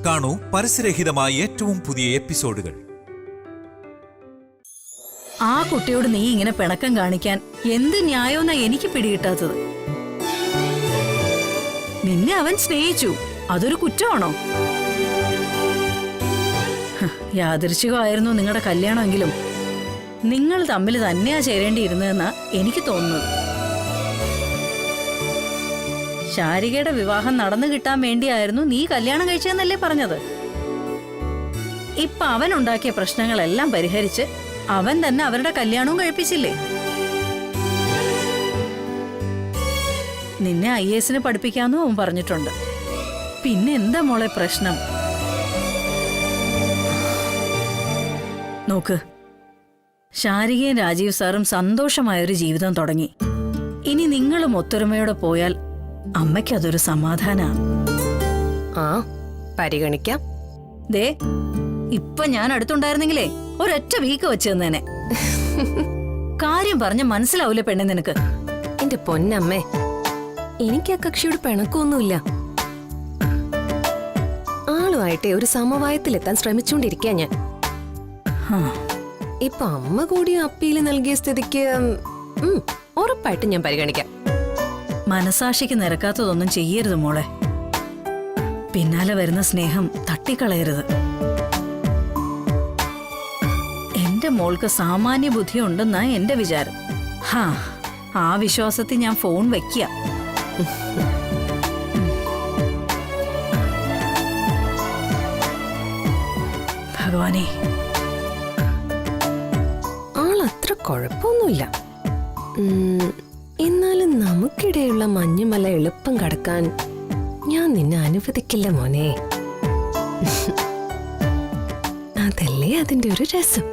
കാണൂ പരസ്യരഹിതമായ ഏറ്റവും പുതിയ എപ്പിസോഡുകൾ. ആ കുട്ടിയോട് നീ ഇങ്ങനെ പിണക്കം കാണിക്കാൻ എന്ത് ന്യായമെന്നാ എനിക്ക് പിടികിട്ടാത്തത്. നിന്നെ അവൻ സ്നേഹിച്ചു, അതൊരു കുറ്റമാണോ? യാദൃച്ഛികമായിരുന്നു നിങ്ങളുടെ കല്യാണമെങ്കിലും നിങ്ങൾ തമ്മിൽ തന്നെയാ ചേരേണ്ടിയിരുന്നതെന്നാ എനിക്ക് തോന്നുന്നത്. ശാരികയുടെ വിവാഹം നടന്നു കിട്ടാൻ വേണ്ടിയായിരുന്നു നീ കല്യാണം കഴിച്ചതെന്നല്ലേ പറഞ്ഞത്. ഇപ്പൊ അവൻ ഉണ്ടാക്കിയ പ്രശ്നങ്ങളെല്ലാം പരിഹരിച്ച് അവൻ തന്നെ അവരുടെ കല്യാണവും കഴിപ്പിച്ചില്ലേ? നിന്നെ IAS പഠിപ്പിക്കാന്നും അവൻ പറഞ്ഞിട്ടുണ്ട്. പിന്നെ എന്താ മോളെ പ്രശ്നം? നോക്ക്, ശാരികയും രാജീവ് സാറും സന്തോഷമായൊരു ജീവിതം തുടങ്ങി. ഇനി നിങ്ങളും ഒത്തൊരുമയോടെ പോയാൽ അമ്മയ്ക്ക് അതൊരു സമാധാനാണ്. പരിഗണിക്കാം. ദേ, ഇപ്പൊ ഞാൻ അടുത്തുണ്ടായിരുന്നെങ്കിലേ ഒരൊറ്റ വീക്ക് വെച്ച് തന്നേനെ. കാര്യം പറഞ്ഞ് മനസ്സിലാവൂലേ പെണ്ണെ നിനക്ക്? എന്റെ പൊന്നമ്മേ, എനിക്ക് ആ കക്ഷിയോട് പിണക്കൊന്നുമില്ല. ആളുമായിട്ടെ ഒരു സമവായത്തിലെത്താൻ ശ്രമിച്ചുകൊണ്ടിരിക്കാ ഞാൻ. ഇപ്പൊ അമ്മ കൂടി അപ്പീല് നൽകിയ സ്ഥിതിക്ക് ഉറപ്പായിട്ടും ഞാൻ പരിഗണിക്കാം. മനസാക്ഷിക്ക് നിരക്കാത്തതൊന്നും ചെയ്യരുത് മോളെ. പിന്നാലെ വരുന്ന സ്നേഹം തട്ടിക്കളയരുത്. എന്റെ മോൾക്ക് സാമാന്യ ബുദ്ധി ഉണ്ടെന്നാ എന്റെ വിചാരം. ആ വിശ്വാസത്തിൽ ഞാൻ ഫോൺ വെക്കുക. ഭഗവാനെ, ആളത്ര കുഴപ്പമൊന്നുമില്ല. എന്നാലും നമുക്കിടയുള്ള മഞ്ഞുമല എളുപ്പം കടക്കാൻ ഞാൻ നിന്നെ അനുവദിക്കില്ല മോനെ. അതല്ലേ അതിന്റെ ഒരു രസം.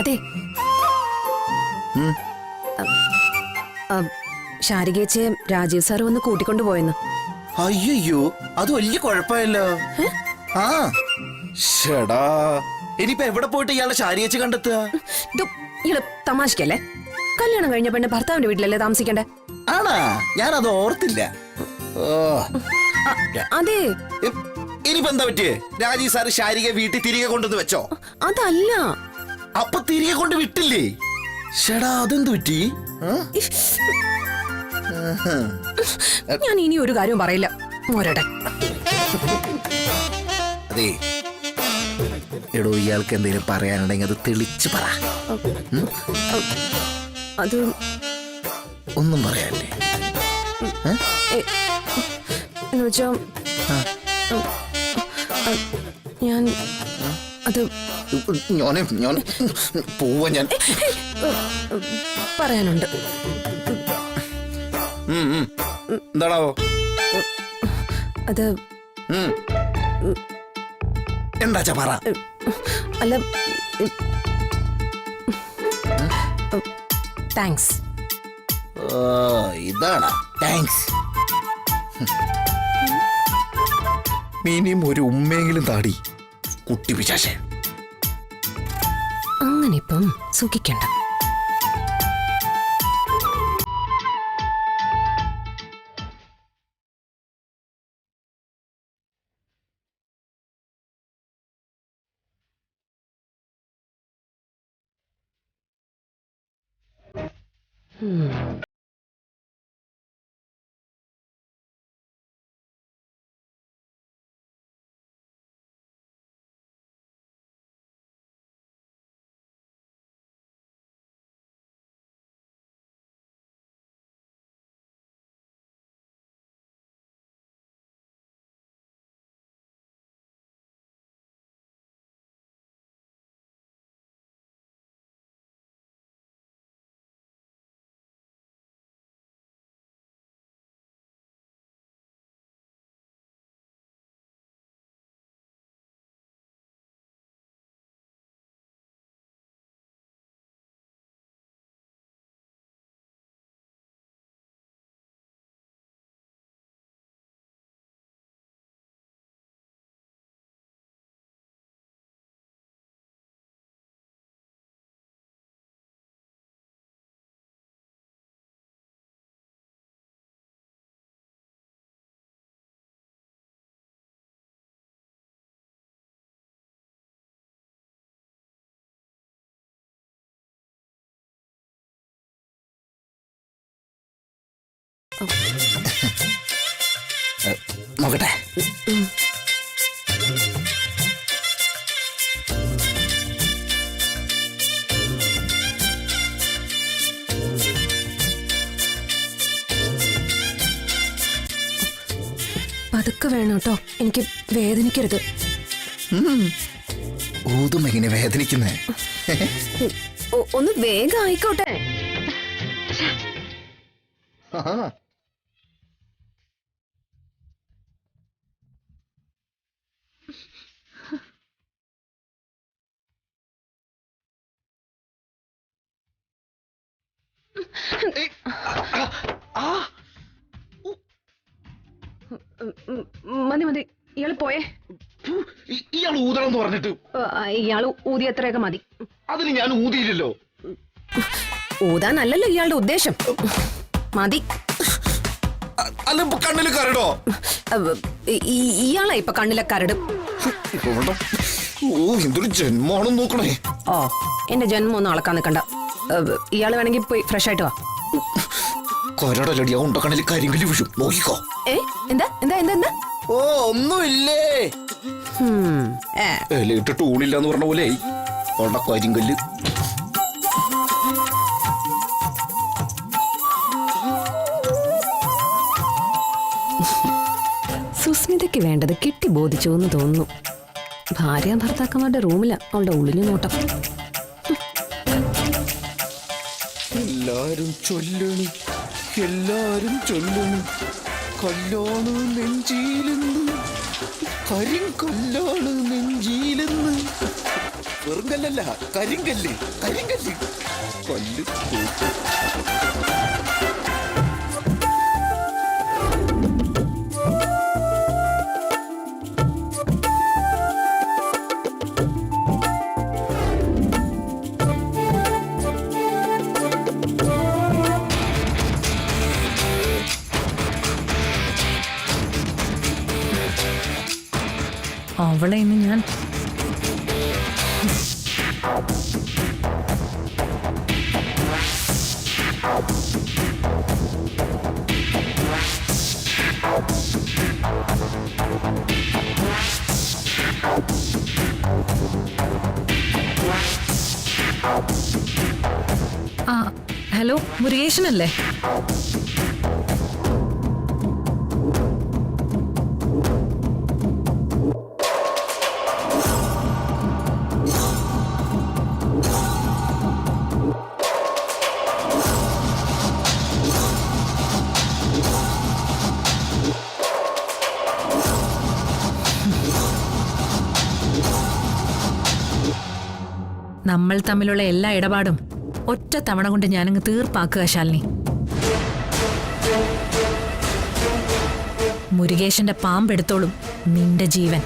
അതെ, ശാരികേച്ചയെ രാജീവ് സാർ വന്ന് കൂട്ടിക്കൊണ്ടു പോയെന്ന്. അയ്യോ, അത് വലിയ കുഴപ്പമല്ലോ. ഇനിയിപ്പോ എവിടെ പോയിട്ട് ഇയാളെ ശാരികേച്ചി കണ്ടെത്തുക? ഇയാള് തമാശക്കല്ലേ? കല്യാണം കഴിഞ്ഞ പെണ്ണ് ഭർത്താവിന്റെ വീട്ടിലല്ലേ താമസിക്കണ്ടേ? ആണാ? ഞാനത് ഓർത്തില്ല. അതെ, ഇനിയിപ്പോ എന്താ പറ്റിയേ? രാജീവ് സാറ് ശാരിക വീട്ടിൽ തിരികെ കൊണ്ടുവന്ന് വെച്ചോ? അതല്ല. അപ്പൊ തിരികെ കൊണ്ട് വിട്ടില്ലേ? ഷടാ, അതെന്ത് പറ്റി? ഞാൻ ഇനി ഒരു കാര്യവും പറയില്ല മോരടെ. അതെ, എടോ, ഇയാൾക്ക് എന്തെങ്കിലും പറയാനുണ്ടെങ്കിൽ അത് തെളിച്ച് പറ. അത് ഒന്നും പറയാല്ലേ? എന്നുവെച്ചാ ഞാൻ അത് ഞാൻ പോവാ. ഞാൻ പറയാനുണ്ട്. എന്താണാവോ? അത് എന്താച്ചാ പറ. അല്ല, താങ്ക്സ്. ഇതാണ് താങ്ക്സ്. മിനിമം ഒരു ഉമ്മെങ്കിലും താടി കുട്ടി പിശാചേ. അങ്ങനിപ്പം സുഖിക്കണ്ട. നോക്കട്ടെ. പതുക്കെ വേണം കേട്ടോ, എനിക്ക് വേദനിക്കരുത്. ഊതും എങ്ങനെ വേദനിക്കുന്നേ? ഒന്ന് വേഗം ആയിക്കോട്ടെ. മതി മതി, ഇയാള് പോയേ. ഇയാൾ ഊതണം എന്ന് പറഞ്ഞിട്ട് ഇയാള് ഊതി എത്രയൊക്കെ മതി. അതിന് ഞാൻ ഊതിയില്ലല്ലോ. ഊതാനല്ലല്ലോ ഇയാളുടെ ഉദ്ദേശം. മതി. അല്ല കണ്ണില് കരടോ? ഇയാളാ ഇപ്പൊ കണ്ണിലെ കരടും. ഓ എന്തൊരു ജന്മാണെന്ന് നോക്കണേ. ഓ, എന്റെ ജന്മം ഒന്നും അളക്കാൻ നിൽക്കണ്ട. ഇയാള് വേണമെങ്കിൽ പോയി ഫ്രഷ് ആയിട്ട് വാ. കരടല്ലടി, ആ ഉണ്ടക്കണ്ണിൽ കരിങ്കല് വീഴും, നോക്കിക്കോ. എന്താ എന്താ എന്താ എന്താ? ഓ ഒന്നുമില്ലേ, ഇട്ടിട്ട് ഊണില്ലാന്ന് പറഞ്ഞ പോലെ ഉള്ള കരിങ്കല്ല്. സുസ്മിതയ്ക്ക് വേണ്ടത് കിട്ടി ബോധിച്ചു എന്ന് തോന്നുന്നു. ഭാര്യ ഭർത്താക്കന്മാരുടെ റൂമിലാ അവളുടെ ഒളിഞ്ഞു നോട്ടം. എല്ലാരും ചൊല്ലണി, എല്ലാരും ചൊല്ലണി, കല്ലാണ് നെഞ്ചിയിലെന്ന്, കരിങ്കല്ലാണ് നെഞ്ചിയിലെന്ന്. വെറുങ്കല്ലല്ല, കരിങ്കല്ല്, കരിങ്കല്ല് കല്ല്. അവളെ ഇന്ന് ഞാൻ ഹലോ, മുരുകേശനല്ലേ? നമ്മൾ തമ്മിലുള്ള എല്ലാ ഇടപാടും ഒറ്റ തവണ കൊണ്ട് ഞാനങ്ങ് തീർപ്പാക്കുക ശാലിനി. മുരുകേശന്റെ പാമ്പെടുത്തോളും നിന്റെ ജീവൻ.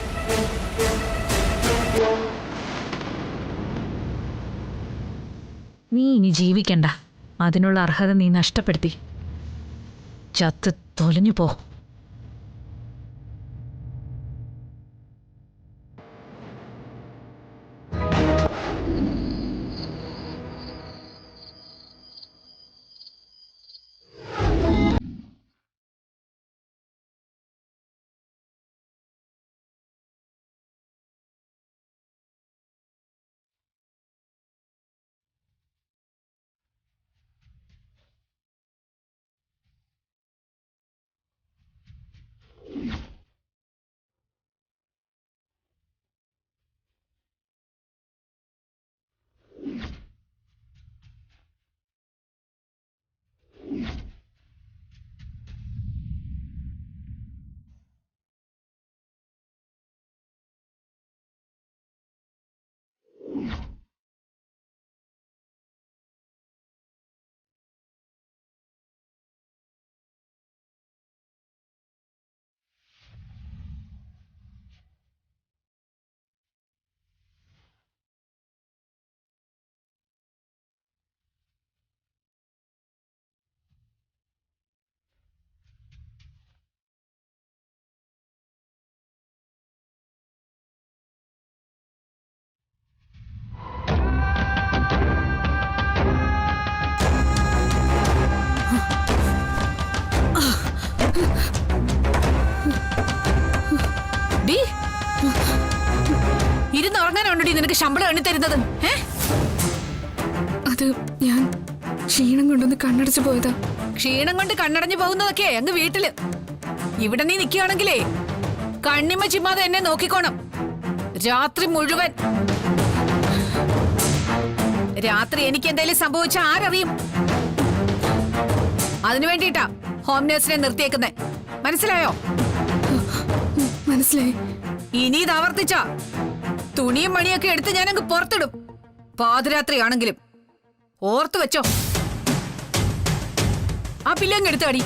നീ ഇനി ജീവിക്കണ്ട, അതിനുള്ള അർഹത നീ നഷ്ടപ്പെടുത്തി. ചത്ത് തൊലഞ്ഞു പോ. ഉറങ്ങാനാണോടി നിനക്ക് ശമ്പളം എണ്ണി തരുന്നത്? അത് ഞാൻ ക്ഷീണം കൊണ്ടൊന്ന് കണ്ണടച്ചു പോയതാ. ക്ഷീണം കൊണ്ട് കണ്ണടഞ്ഞു പോകുന്നതൊക്കെ അങ്ങ് വീട്ടില്. ഇവിടെ നീ നിൽക്കുകയാണെങ്കിലേ കണ്ണിമ ചിമ്മാതെ എന്നെ നോക്കിക്കോണം രാത്രി മുഴുവൻ. രാത്രി എനിക്ക് എന്തെങ്കിലും സംഭവിച്ച ആരറിയും? അതിനു വേണ്ടിട്ടാ ഹോം നേഴ്സിനെ നിർത്തിയേക്കുന്നേ. മനസ്സിലായോ? മനസ്സിലായി. ഇനി ഇത് ആവർത്തിച്ച തുണിയും മണിയൊക്കെ എടുത്ത് ഞാനങ്ങ് പുറത്തിടും. പാതിരാത്രി ആണെങ്കിലും ഓർത്തു വെച്ചോ. ആ പില്ലങ്ങ് എടുത്താടി.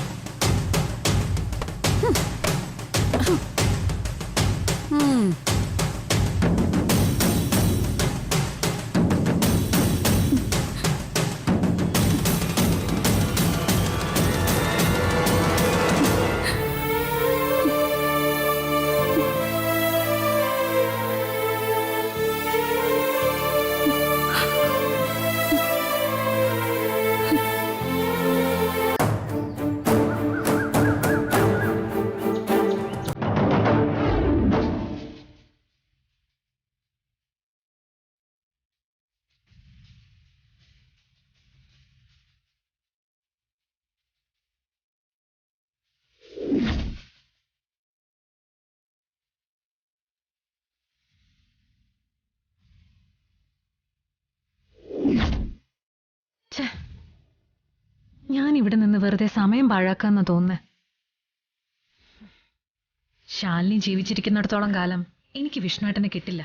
ഞാൻ ഇവിടെ നിന്ന് വെറുതെ സമയം പാഴാക്കാന്ന് തോന്നുന്നേ. ശാലിനി ജീവിച്ചിരിക്കുന്നിടത്തോളം കാലം എനിക്ക് വിഷ്ണുവേട്ടനെ കിട്ടില്ല.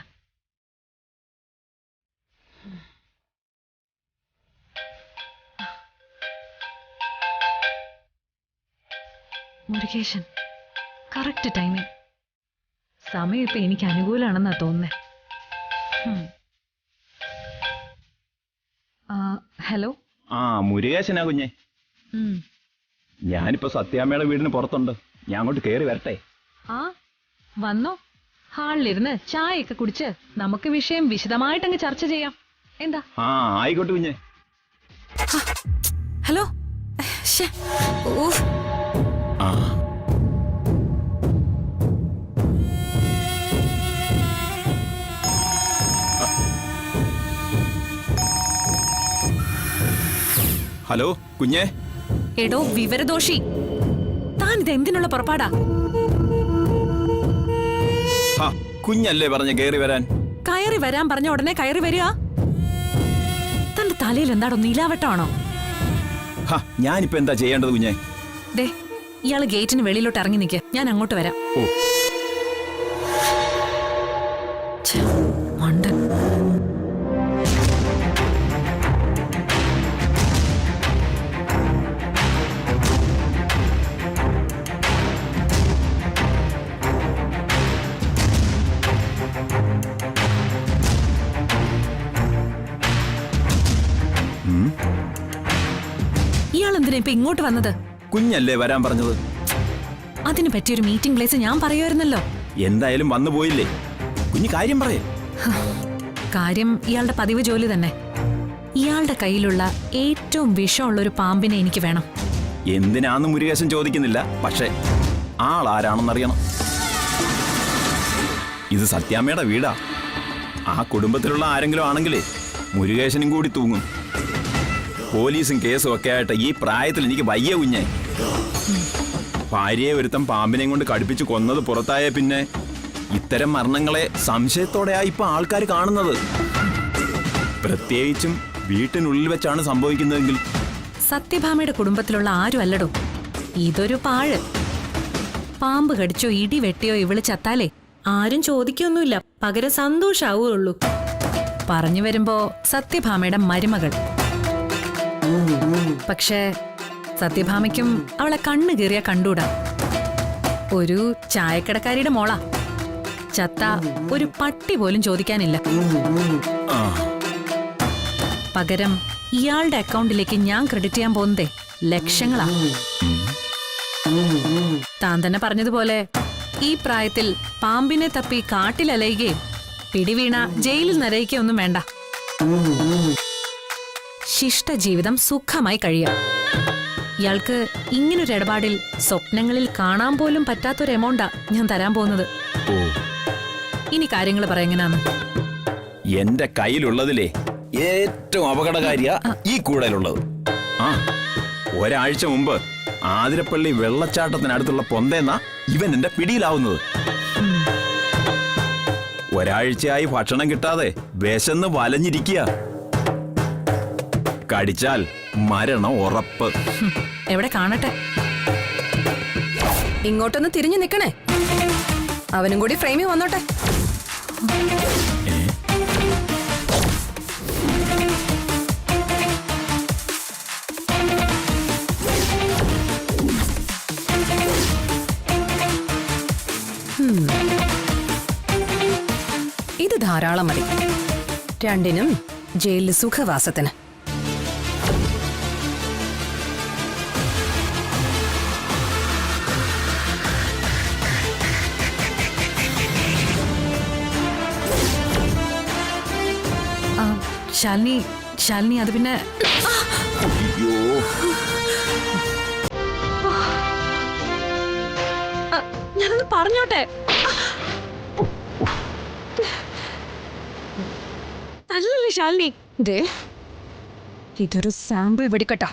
Murukesan, correct timing. സമയം ഇപ്പൊ എനിക്ക് അനുകൂലമാണെന്നാ തോന്നുന്നേ. ഹലോ. ആ, മുരുകേശനാ കുഞ്ഞെ. ഞാനിപ്പോ സത്യാമ്മയുടെ വീടിന് പുറത്തുണ്ട്. ഞാൻ അങ്ങോട്ട് കയറി വരട്ടെ? ആ, വന്നോ. ഹാളിലിരുന്ന് ചായയൊക്കെ കുടിച്ച് നമുക്ക് വിഷയം വിശദമായിട്ടങ്ങ് ചർച്ച ചെയ്യാം. എന്താ? ആ, ആയിക്കോട്ടെ കുഞ്ഞെ. ഹലോ. ആ, ഹലോ കുഞ്ഞെ. എടോ വിവരദോഷി, താൻ ഇത് എന്തിനുള്ള പുറപ്പാടാ? കുഞ്ഞല്ലേ പറഞ്ഞ കയറി വരാൻ? കയറി വരാൻ പറഞ്ഞ ഉടനെ കയറി വരിക? തന്റെ തലയിൽ എന്താടോ നീലാവട്ടമാണോ? ഞാനിപ്പോ എന്താ ചെയ്യേണ്ടത് കുഞ്ഞെ? ദേ, ഇയാള് ഗേറ്റിന് വെളിയിലോട്ട് ഇറങ്ങി നിൽക്ക്, ഞാൻ അങ്ങോട്ട് വരാം. ഓ, മണ്ടൻ. ഇയാളെന്തിനാ ഇപ്പൊ ഇങ്ങോട്ട് വന്നത്? കുഞ്ഞല്ലേ വരാൻ പറഞ്ഞത്? അതിന് പറ്റിയൊരു മീറ്റിംഗ് പ്ലേസ് ഞാൻ പറയുമായിരുന്നല്ലോ. എന്തായാലും വന്നു പോയില്ലേ? കുഞ്ഞ് കാര്യം പറയേ. കാര്യം ഇയാളുടെ പതിവ് ജോലി തന്നെ. ഇയാളുടെ കയ്യിലുള്ള ഏറ്റവും വിഷമുള്ള ഒരു പാമ്പിനെ എനിക്ക് വേണം. എന്തിനാന്ന് മുരുകേശൻ ചോദിക്കുന്നില്ല, പക്ഷേ ആളാരാണെന്നറിയണം. ഇത് സത്യാമ്മയുടെ വീടാ. ആ കുടുംബത്തിലുള്ള ആരെങ്കിലും ആണെങ്കിലേ മുരുകേശനും കൂടി തൂങ്ങും. പോലീസും കേസും ഒക്കെ ആയിട്ട് ഈ പ്രായത്തിൽ എനിക്ക് വയ്യ കുഞ്ഞെ. ഭാര്യയെ ഒരുത്തം പാമ്പിനെയും കൊണ്ട് കടുപ്പിച്ച് കൊന്നത് പുറത്തായ പിന്നെ ഇത്തരം മരണങ്ങളെ സംശയത്തോടെയാ ഇപ്പൊ ആൾക്കാർ കാണുന്നത്. പ്രത്യേകിച്ചും വീട്ടിനുള്ളിൽ വെച്ചാണ് സംഭവിക്കുന്നതെങ്കിൽ. സത്യഭാമയുടെ കുടുംബത്തിലുള്ള ആരും അല്ലടോ, ഇതൊരു പാഴ്. പാമ്പ് കടിച്ചോ ഇടി വെട്ടിയോ ഇവള് ചത്താലേ ആരും ചോദിക്കൊന്നുമില്ല, പകരം സന്തോഷാവുള്ളൂ. പറഞ്ഞു വരുമ്പോ സത്യഭാമയുടെ മരുമകൾ. പക്ഷേ സത്യഭാമയ്ക്കും അവളെ കണ്ണു കീറിയ കണ്ടൂടാ. ഒരു ചായക്കടക്കാരിയുടെ മോളാ. ചത്ത ഒരു പട്ടി പോലും ചോദിക്കാനില്ല. പകരം ഇയാളുടെ അക്കൗണ്ടിലേക്ക് ഞാൻ ക്രെഡിറ്റ് ചെയ്യാൻ പോകുന്നതേ ലക്ഷങ്ങളാ. താൻ തന്നെ പറഞ്ഞതുപോലെ ഈ പ്രായത്തിൽ പാമ്പിനെ തപ്പി കാട്ടിലലയുകയും പിടിവീണ ജയിലിൽ നരയിക്കൊന്നും വേണ്ട. ശിഷ്ടജീവിതം സുഖമായി കഴിയാം. ഇയാൾക്ക് ഇങ്ങനൊരു ഇടപാടിൽ സ്വപ്നങ്ങളിൽ കാണാൻ പോലും പറ്റാത്തൊരു എമൗണ്ടാ ഞാൻ തരാൻ പോകുന്നത്. ഇനി കാര്യങ്ങൾ പറയാ എങ്ങനെയാന്ന്. എന്റെ കയ്യിലുള്ളതിലേ ഏറ്റവും അപകടകാരിയാ ഈ കൂടലുള്ളത്. ആ, ഒരാഴ്ച മുമ്പ് ആതിരപ്പള്ളി വെള്ളച്ചാട്ടത്തിനടുത്തുള്ള പൊന്തേന്ന ഇവൻ എന്റെ പിടിയിലാവുന്നത്. ഒരാഴ്ചയായി ഭക്ഷണം കിട്ടാതെ വിശന്ന് വലഞ്ഞിരിക്കുക. കടിച്ചാൽ മരണം ഉറപ്പ്. എവിടെ കാണട്ടെ. ഇങ്ങോട്ടൊന്ന് തിരിഞ്ഞു നിക്കണേ, അവനും കൂടി ഫ്രെയിമിൽ വന്നോട്ടെ. ഇത് ധാരാളം മതി. രണ്ടിനും ജയിലിൽ സുഖവാസത്തിന്. ശാലിനി അത് പിന്നെ അയ്യോ, ഞാനൊന്ന് പറഞ്ഞോട്ടെ. അല്ലല്ലേ ശാലിനി, ഇതൊരു സാമ്പിൾ വെടിക്കട്ടാ.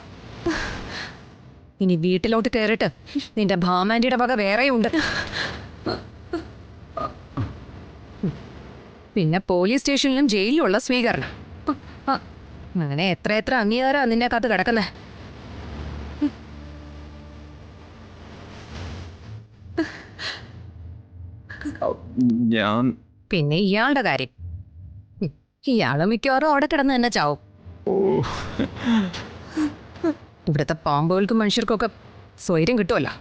ഇനി വീട്ടിലോട്ട് കയറിട്ട് നിന്റെ ഭാമാൻറ്റിയുടെ വക വേറെയുണ്ട്. പിന്നെ പോലീസ് സ്റ്റേഷനിലും ജയിലിലുള്ള സ്വീകരണം. അങ്ങനെ എത്ര അംഗീകാരാ നിന്നെ കാത്ത് കിടക്കുന്നേ. ഞാൻ പിന്നെ ഇയാളുടെ കാര്യം, ഇയാള് മിക്കവാറും അവിടെ കിടന്ന് തന്നെ ചാവും. ഇവിടുത്തെ പാമ്പുകൾക്കും മനുഷ്യർക്കൊക്കെ സ്വൈര്യം കിട്ടുമല്ലോ.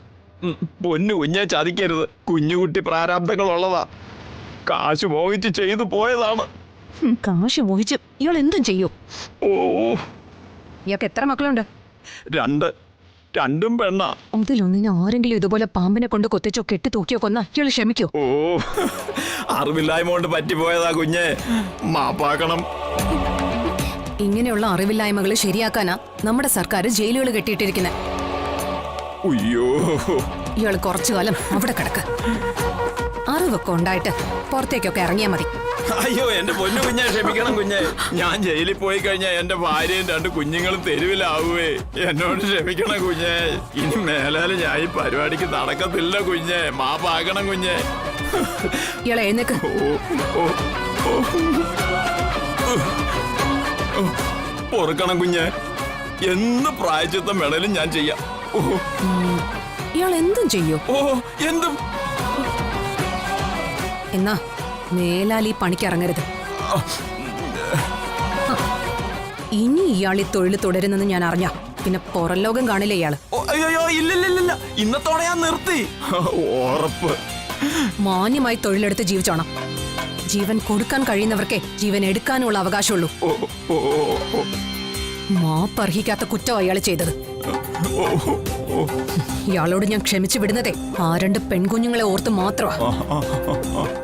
പൊന്നു കുഞ്ഞെ ചതിക്കരുത്. കുഞ്ഞുകുട്ടി പ്രാരാബ്ദങ്ങളുള്ളതാ. കാശ് മോഹിച്ച് ചെയ്തു പോയതാണ്. കാശ് മോഹിച്ച് ഇയാൾ എന്തും ചെയ്യൂ. ഓ, ഇയാൾക്ക് എത്ര മക്കളുണ്ട്? രണ്ടും പെണ്ണാ. അതിലൊന്നിനെ ആരെങ്കിലും ഇതുപോലെ പാമ്പിനെ കൊണ്ട് കൊത്തിച്ചോ കെട്ടി തൂക്കിയോ കൊന്നാ ഇയാൾ ക്ഷമിക്കോ? ഓ, അറിവില്ലായ്മ കൊണ്ട് പറ്റിപ്പോയതാ കുഞ്ഞെ, മാപ്പാക്കണം. ഇങ്ങനെയുള്ള അറിവില്ലായ്മകൾ ശരിയാക്കാനാ നമ്മുടെ സർക്കാർ ജയിലുകൾ കെട്ടിയിട്ടിരിക്കുന്നത്. അയ്യോ, ഇയാൾ കുറച്ചു കാലം അവിടെ കിടക്ക്. അറിവൊക്കെ ഉണ്ടായിട്ട് പുറത്തേക്കൊക്കെ ഇറങ്ങിയാ മതി. അയ്യോ, എന്റെ പൊന്നു കുഞ്ഞെ ക്ഷമിക്കണം കുഞ്ഞെ. ഞാൻ ജയിലിൽ പോയി കഴിഞ്ഞാൽ എന്റെ ഭാര്യയും 2 കുഞ്ഞുങ്ങളും തെരുവിലാവുവേ. എന്നോട് ക്ഷമിക്കണം കുഞ്ഞെ. ഇനി മേലാലും ഞാൻ ഈ പരിപാടിക്ക് നടക്കത്തില്ല കുഞ്ഞെ, മാപ്പാക്കണം കുഞ്ഞെ. ഇയാളെ എഴുന്നേക്ക്. പൊറുക്കണം കുഞ്ഞെ. എന്ന് പ്രായച്ചിത്തം വേണേലും ഞാൻ ചെയ്യാം. ഇയാൾ എന്തും ചെയ്യോ? ഓ, എന്തും. എന്നാ മേലാൽ ഈ പണിക്ക് ഇറങ്ങരുത്. ഇനി ഇയാൾ ഈ തൊഴിൽ തുടരുന്നെന്ന് ഞാൻ അറിഞ്ഞ പിന്നെ പുറം ലോകം കാണില്ല ഇയാള്. അയ്യോ, ഇല്ലില്ല, ഇന്നത്തോടെ ഞാൻ നിർത്തി. ഉറപ്പ്. മാന്യമായി തൊഴിലെടുത്ത് ജീവിച്ചോണം. ജീവൻ കൊടുക്കാൻ കഴിയുന്നവർക്കേ ജീവൻ എടുക്കാനുള്ള അവകാശമുള്ളൂ. മാപ്പർഹിക്കാത്ത കുറ്റം അയാൾ ചെയ്തത്. ഇയാളോട് ഞാൻ ക്ഷമിച്ചു വിടുന്നതേ ആ 2 പെൺകുഞ്ഞുങ്ങളെ ഓർത്ത് മാത്രമാ.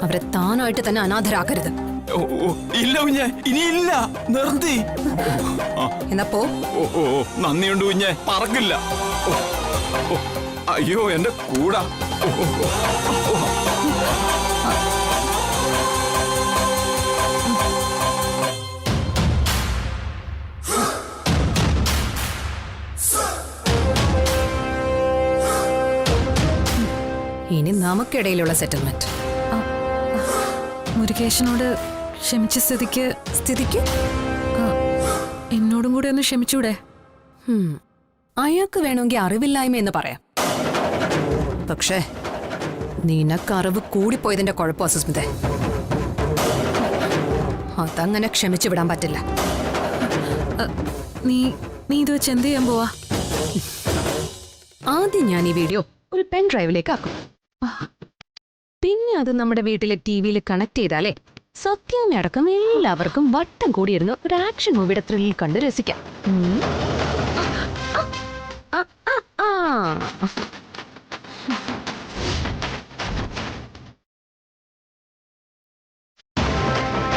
അവരെ താനായിട്ട് തന്നെ അനാഥരാക്കരുത്. ഇല്ല കുഞ്ഞെ, ഇനിയില്ല, നിർത്തി. എന്നാ പോ. നന്ദിയുണ്ട് കുഞ്ഞെ, മറക്കില്ല. അയ്യോ, എന്റെ കൂടാ. ഇനി നമുക്കിടയിലുള്ള സെറ്റിൽമെന്റ്. മുരുകേശനോട് ക്ഷമിച്ച സ്ഥിതിക്ക് എന്നോടും കൂടെ ഒന്ന് ക്ഷമിച്ചൂടെ? അയാൾക്ക് വേണമെങ്കിൽ അറിവില്ലായ്മ എന്ന് പറയാം. പക്ഷേ നിനക്ക് അറിവ് കൂടിപ്പോയതിന്റെ കുഴപ്പം അസുസ്മിതേ. അതങ്ങനെ ക്ഷമിച്ചു വിടാൻ പറ്റില്ല. നീ ഇത് വെച്ച് എന്ത് ചെയ്യാൻ പോവാ? ആദ്യം ഞാൻ ഈ വീഡിയോ ഒരു പെൻ ഡ്രൈവിലേക്ക് ആക്കും. പിന്നെ അത് നമ്മുടെ വീട്ടിലെ ടിവിയിൽ കണക്ട് ചെയ്താലേ സത്യം അടക്കം എല്ലാവർക്കും വട്ടം കൂടിയിരുന്ന് ഒരു ആക്ഷൻ മൂവിയുടെ ത്രില്ലിൽ കണ്ട് രസിക്കാം.